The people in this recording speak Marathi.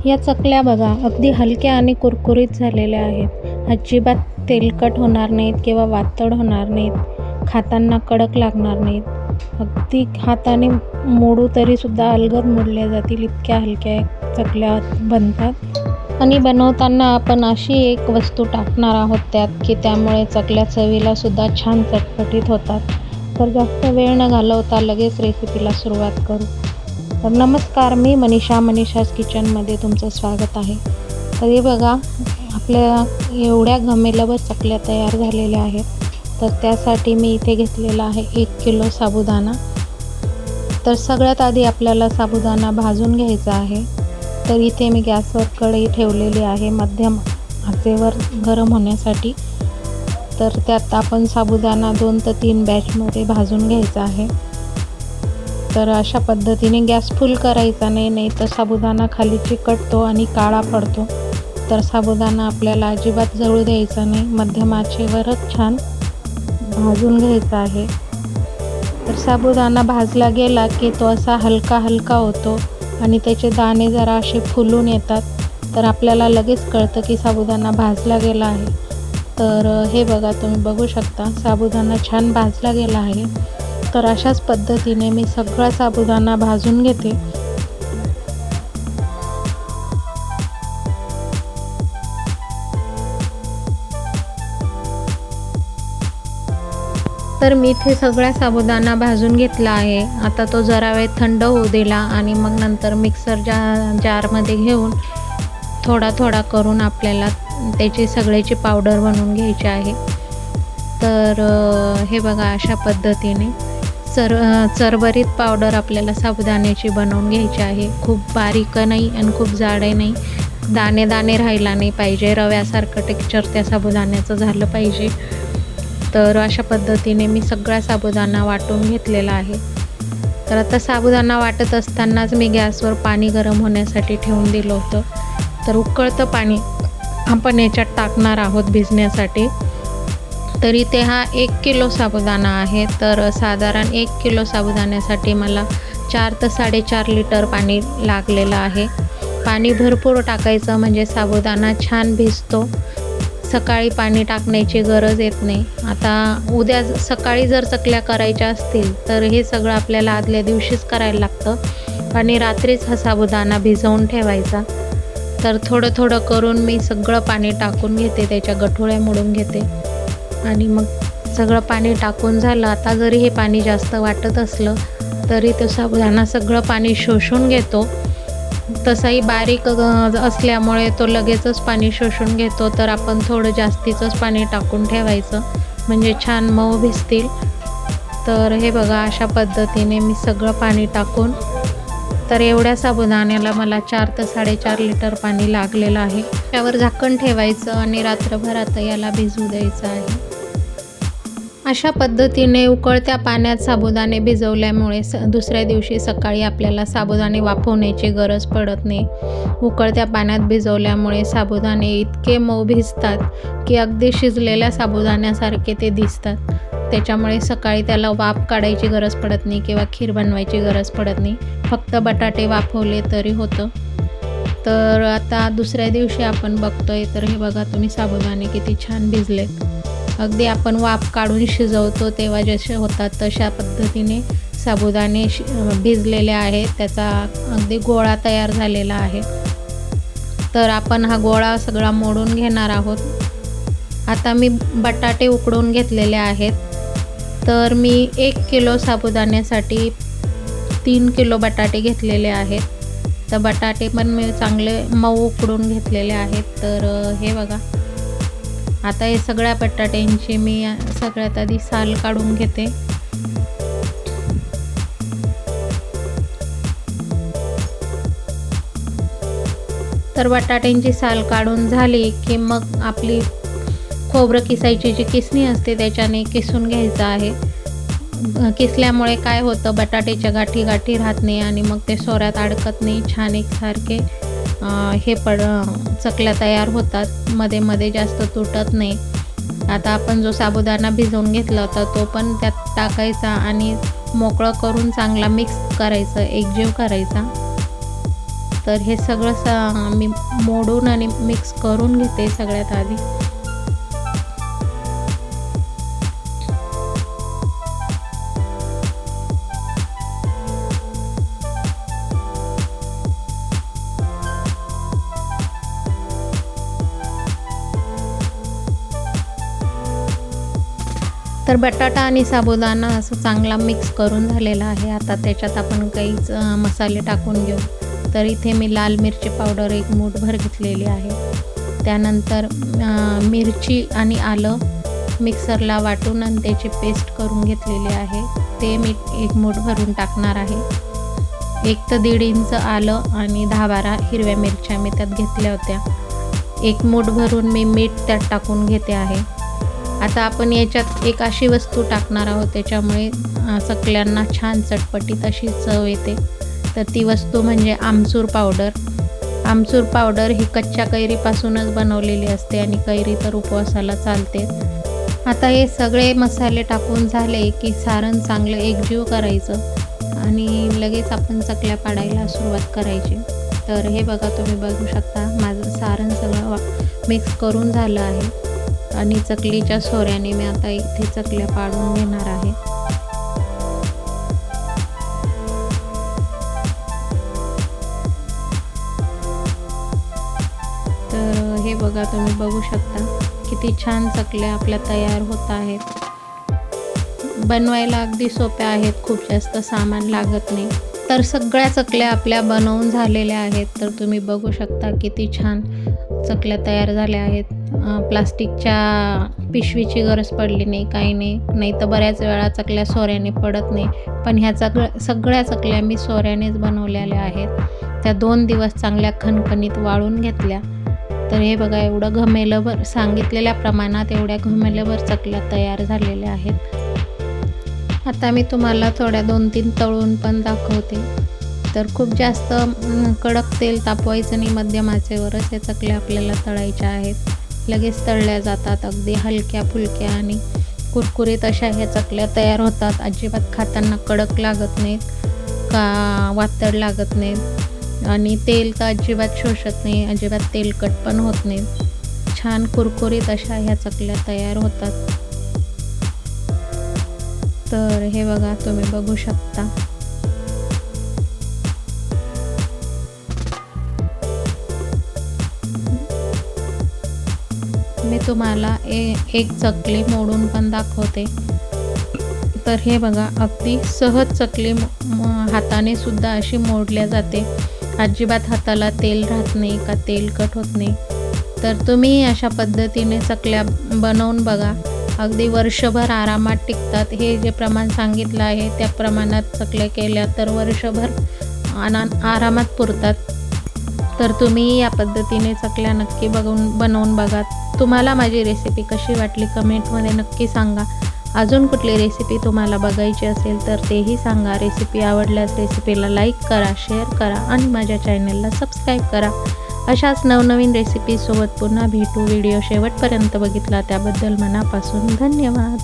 या चकल्या बघा अगदी हलक्या आणि कुरकुरीत झालेल्या आहेत. अजिबात तेलकट होणार नाहीत किंवा वातड होणार नाहीत. खाताना कडक लागणार नाहीत. अगदी हाताने मोडू तरीसुद्धा अलगद मोडल्या जातील, इतक्या हलक्या चकल्या बनतात. आणि बनवताना आपण अशी एक वस्तू टाकणार आहोत त्यात की त्यामुळे चकल्या चवीलासुद्धा छान चटपटीत होतात. तर जास्त वेळ न घालवता लगेच रेसिपीला सुरुवात करू. तर नमस्कार, मी मनीषाज किचनमध्ये तुमचं स्वागत आहे. तर हे बघा आपल्या एवढ्या घमेलभर चकल्या तयार झालेल्या आहेत. तर त्यासाठी मी इथे घेतलेला आहे 1 किलो साबुदाणा. तर सगळ्यात आधी आपल्याला साबुदाणा भाजून घ्यायचा आहे. तर इथे मी गॅसवर कढई ठेवलेली आहे मध्यम आचेवर गरम होण्यासाठी. तर त्यात आपण साबुदाणा 2 ते 3 बॅचमध्ये भाजून घ्यायचा आहे. तर अशा पद्धतीने गॅस फुल करायचा नाही तर साबुदाणा खाली चिकटतो आणि काळा पडतो. तर साबुदाणा आपल्याला अजिबात जळू द्यायचा नाही, मध्यम आचेवरच छान भाजून घ्यायचा आहे. तर साबुदाणा भाजला गेला की तो असा हलका होतो आणि त्याचे दाणे जरा असे फुलून येतात. तर आपल्याला लगेच कळतं की साबुदाणा भाजला गेला आहे. तर हे बघा, तुम्ही बघू शकता साबुदाणा छान भाजला गेला आहे. तर अशाच पद्धतीने मी सगळा साबुदाणा भाजून घेते. तर मी इथे सगळा साबुदाणा भाजून घेतला आहे. आता तो जरा वेळ थंड होऊ दिला आणि मग नंतर मिक्सर जारमध्ये घेऊन थोडा करून आपल्याला त्याची सगळ्याची पावडर बनवून घ्यायची आहे. तर हे बघा अशा पद्धतीने चरभरीत पावडर आपल्याला साबुदाण्याची बनवून घ्यायची आहे. खूप बारीक नाही आणि खूप जाडही नाही. दाणे राहायला नाही पाहिजे. रव्यासारखं टेक्स्चर त्या साबुदाण्याचं झालं पाहिजे. तर अशा पद्धतीने मी सगळा साबुदाणा वाटून घेतलेला आहे. तर आता साबुदाणा वाटत असतानाच मी गॅसवर पाणी गरम होण्यासाठी ठेवून दिलं होतं. तर उकळतं पाणी आपण याच्यात टाकणार आहोत भिजण्यासाठी. तर इथे हा 1 किलो साबुदाणा आहे. तर साधारण 1 किलो साबुदाण्यासाठी मला 4 ते 4.5 लिटर पाणी लागलेलं आहे. पाणी भरपूर टाकायचं म्हणजे साबुदाणा छान भिजतो. सकाळी पाणी टाकण्याची गरज येत नाही. आता उद्या सकाळी जर चकल्या करायच्या असतील तर हे सगळं आपल्याला आदल्या दिवशीच करायला लागतं आणि रात्रीच हा साबुदाणा भिजवून ठेवायचा. तर थोडं करून मी सगळं पाणी टाकून घेते, त्याच्या गठोळ्या मोडून घेते आणि मग सगळं पाणी टाकून झालं. आता जरी हे पाणी जास्त वाटत असलं तरी तो साबुदाणा सगळं पाणी शोषून घेतो. तसाही बारीक असल्यामुळे तो लगेचच पाणी शोषून घेतो. तर आपण थोडं जास्तीचंच पाणी टाकून ठेवायचं म्हणजे छान मऊ भिजतील. तर हे बघा अशा पद्धतीने मी सगळं पाणी टाकून, तर एवढ्या साबुदाण्याला मला 4 ते 4.5 लिटर पाणी लागलेलं आहे. त्यावर झाकण ठेवायचं आणि रात्रभरात याला भिजू द्यायचं आहे. अशा पद्धतीने उकळत्या पाण्यात साबुदाणे भिजवल्यामुळे दुसऱ्या दिवशी सकाळी आपल्याला साबुदाणे वाफवण्याची गरज पडत नाही. उकळत्या पाण्यात भिजवल्यामुळे साबुदाणे इतके मऊ भिजतात की अगदी शिजलेल्या साबुदाण्यासारखे ते दिसतात. त्याच्यामुळे सकाळी त्याला वाफ काढायची गरज पडत नाही किंवा खीर बनवायची गरज पडत नाही. फक्त बटाटे वाफवले तरी होतं. तर आता दुसऱ्या दिवशी आपण बघतोय तर हे बघा तुम्ही साबुदाणे किती छान भिजलेत. अगदी आपण वाफ काढून शिजवतो तेव्हा जसे होतात तशा पद्धतीने साबुदाणे भिजलेले आहेत. त्याचा अगदी गोळा तयार झालेला आहे. तर आपण हा गोळा सगळा मोडून घेणार आहोत. आता मी बटाटे उकडून घेतलेले आहेत. तर मी 1 किलो साबुदाण्यासाठी 3 किलो बटाटे घेतलेले आहेत. तर बटाटे पण मी चांगले मऊ उकडून घेतलेले आहेत. तर हे बघा, आता हे सगळ्या बटाट्यांची मी सगळ्यात आधी साल काढून घेते. तर बटाट्यांची साल काढून झाली की मग आपली खोबरं किसायची जी किसणी असते त्याच्याने किसून घ्यायचं आहे. किसल्यामुळे काय होतं, बटाट्याच्या गाठी राहत नाही आणि मग ते सोऱ्यात अडकत नाही. छान एकसारखे चकल्या तयार होतात. मध्ये जास्त तुटत नाही. आता आपण जो साबुदाणा भिजवून घेतला होता तो पण त्यात टाकायचा आणि मोकळं करून चांगला मिक्स करायचं, एकजीव करायचा. तर हे सगळं मी मोडून आणि मिक्स करून घेते सगळ्यात आधी. तर बटाटा आणि साबुदाणा असं चांगला मिक्स करून झालेला आहे. आता त्याच्यात आपण काहीच मसाले टाकून घेऊ. तर इथे मी लाल मिरची पावडर 1 मूठभर घेतलेली आहे. त्यानंतर मिरची आणि आलं मिक्सरला वाटून आणि त्याची पेस्ट करून घेतलेली आहे. ते मी 1 मूठ भरून टाकणार आहे. 1 ते 1.5 इंच आलं आणि 10-12 हिरव्या मिरच्या मी त्यात घेतल्या होत्या. 1 मूठ भरून मी मीठ त्यात टाकून घेते आहे. आता आपण याच्यात एक अशी वस्तू टाकणार आहोत त्याच्यामुळे चकल्यांना छान चटपटीत अशी चव येते. तर ती वस्तू म्हणजे आमचूर पावडर. आमचूर पावडर ही कच्च्या कैरीपासूनच बनवलेली असते आणि कैरी तर उपवासाला चालते. आता हे सगळे मसाले टाकून झाले की सारण चांगलं एकजीव करायचं आणि लगेच आपण चकल्या पाडायला सुरुवात करायची. तर हे बघा, तुम्ही बघू शकता माझं सारण सगळं मिक्स करून झालं आहे आणि चकलीच्या सोऱ्याने मी आता इथे चकल्या पाडून घेणार आहे. तर हे बघा, तुम्ही बघू शकता किती छान चकल्या आपल्या तयार होत आहेत. बनवायला अगदी सोप्या आहेत, खूप जास्त सामान लागत नाही. तर सगळ्या चकल्या आपल्या बनवून झालेल्या आहेत. तर तुम्ही बघू शकता किती छान चकल्या तयार झाल्या आहेत. प्लास्टिकच्या पिशवीची गरज पडली नाही, काही नाही. नाही तर बऱ्याच वेळा चकल्या सोऱ्याने पडत नाही. पण ह्या सगळ्या चकल्या मी सोऱ्यानेच बनवलेल्या आहेत. त्या 2 दिवस चांगल्या खणखणीत वाळून घेतल्या. तर हे बघा, एवढं घमेलभर सांगितलेल्या प्रमाणात एवढ्या घमेलभर चकल्या तयार झालेल्या आहेत. आता मी तुम्हाला थोड्या 2-3 तळून पण दाखवते. तर खूप जास्त कडक तेल तापवायचं नाही, मध्यम आचेवरच हे चकल्या आपल्याला तळायच्या आहेत. लगेच तळल्या जातात. अगदी हलक्या फुलक्या आणि कुरकुरीत अशा ह्या चकल्या तयार होतात. अजिबात खाताना कडक लागत नाहीत का वातड लागत नाहीत आणि तेल तर अजिबात शोषत नाही, अजिबात तेलकट पण होत नाहीत. छान कुरकुरीत अशा ह्या चकल्या तयार होतात. तर हे बघा, तुम्ही बघू शकता. मी तुम्हाला एक चकली मोडून पण दाखवते. तर हे बघा, अगदी सहज चकली हाताने सुद्धा अशी मोडल्या जाते. अजिबात हाताला तेल राहत नाही का तेलकट होत नाही. तर तुम्ही अशा पद्धतीने चकल्या बनवून बघा. अगदी वर्षभर आरामात टिकतात. हे जे प्रमाण सांगितलं आहे त्या प्रमाणात चकल्या केल्या तर वर्षभर आरामात पुरतात. तर तुम्ही या पद्धतीने चकल्या नक्की बनवून बघा. तुम्हाला माझी रेसिपी कशी वाटली कमेंटमध्ये नक्की सांगा. अजून कुठली रेसिपी तुम्हाला बघायची असेल तर तेही सांगा. रेसिपी आवडल्यास रेसिपीला लाईक करा, शेअर करा आणि माझ्या चॅनलला सबस्क्राईब करा. अशाच नवनवीन रेसिपीसोबत पुन्हा भेटू. व्हिडिओ शेवटपर्यंत बघितला त्याबद्दल मनापासून धन्यवाद.